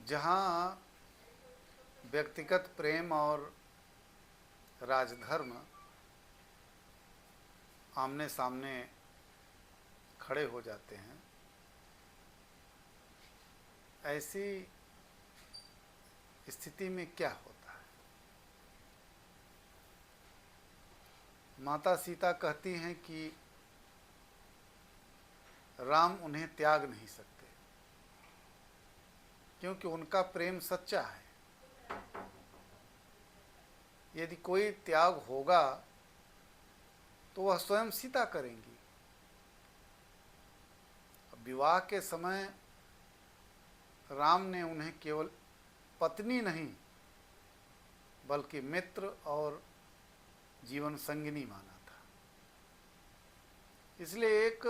जहाँ व्यक्तिगत प्रेम और राजधर्म आमने सामने खड़े हो जाते हैं, ऐसी स्थिति में क्या होता है? माता सीता कहती हैं कि राम उन्हें त्याग नहीं सकते, क्योंकि उनका प्रेम सच्चा है। यदि कोई त्याग होगा तो वह स्वयं सीता करेंगी। विवाह के समय राम ने उन्हें केवल पत्नी नहीं बल्कि मित्र और जीवन संगिनी माना था। इसलिए एक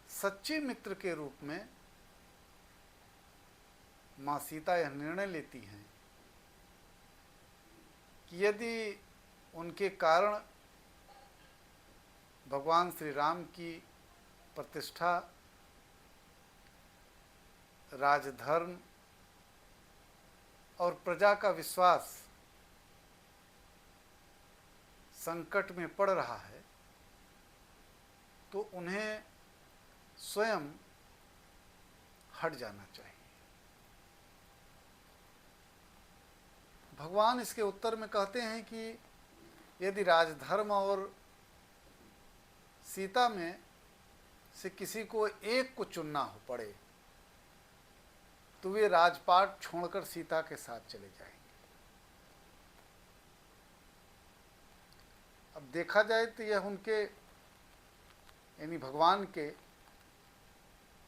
सच्चे मित्र के रूप में माँ सीता यह निर्णय लेती हैं कि यदि उनके कारण भगवान श्री राम की प्रतिष्ठा, राजधर्म और प्रजा का विश्वास संकट में पड़ रहा है, तो उन्हें स्वयं हट जाना चाहिए। भगवान इसके उत्तर में कहते हैं कि यदि राजधर्म और सीता में से किसी को एक को चुनना हो पड़े तो वे राजपाट छोड़कर सीता के साथ चले जाएंगे। अब देखा जाए तो यह उनके यानी भगवान के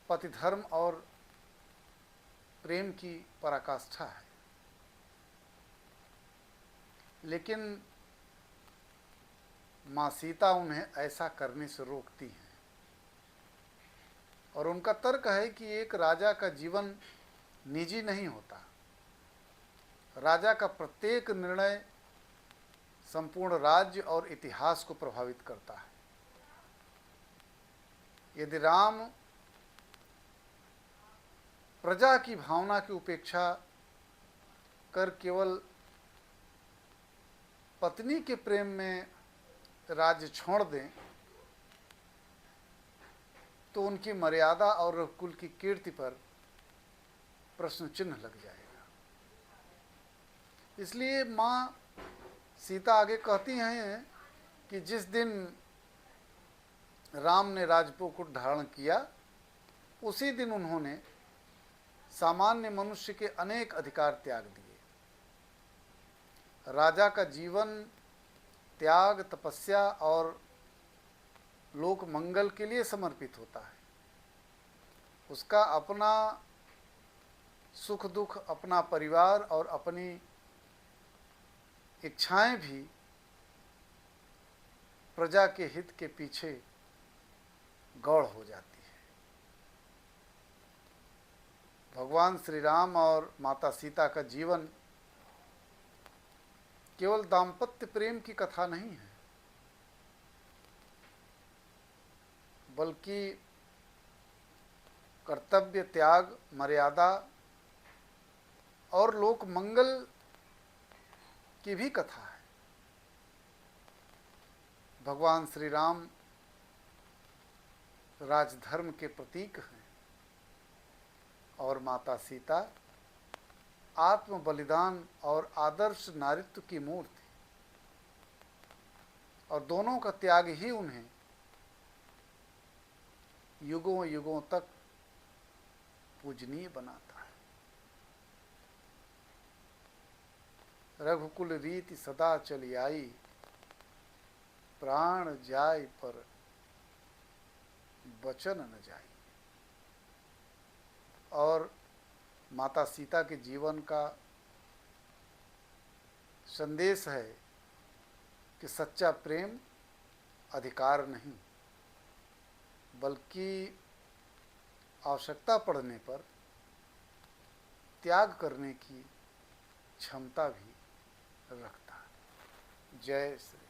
पतिधर्म और प्रेम की पराकाष्ठा है, लेकिन माँ सीता उन्हें ऐसा करने से रोकती हैं और उनका तर्क है कि एक राजा का जीवन निजी नहीं होता। राजा का प्रत्येक निर्णय संपूर्ण राज्य और इतिहास को प्रभावित करता है। यदि राम प्रजा की भावना की उपेक्षा कर केवल पत्नी के प्रेम में राज्य छोड़ दें तो उनकी मर्यादा और कुल की कीर्ति पर प्रश्न चिन्ह लग जाएगा। इसलिए माँ सीता आगे कहती हैं कि जिस दिन राम ने राजमुकुट धारण किया उसी दिन उन्होंने सामान्य मनुष्य के अनेक अधिकार त्याग दिए। राजा का जीवन त्याग, तपस्या और लोक मंगल के लिए समर्पित होता है। उसका अपना सुख दुख, अपना परिवार और अपनी इच्छाएं भी प्रजा के हित के पीछे गौड़ हो जाती है। भगवान श्री राम और माता सीता का जीवन केवल दाम्पत्य प्रेम की कथा नहीं है, बल्कि कर्तव्य, त्याग, मर्यादा और लोक मंगल की भी कथा है। भगवान श्री राम राजधर्म के प्रतीक हैं और माता सीता आत्म बलिदान और आदर्श नारित्व की मूर्ति, और दोनों का त्याग ही उन्हें युगों युगों तक पूजनीय बनाता है। रघुकुल रीति सदा चली आई, प्राण जाय पर वचन न जाय। और माता सीता के जीवन का संदेश है कि सच्चा प्रेम अधिकार नहीं बल्कि आवश्यकता पड़ने पर त्याग करने की क्षमता भी रखता है। जय श्री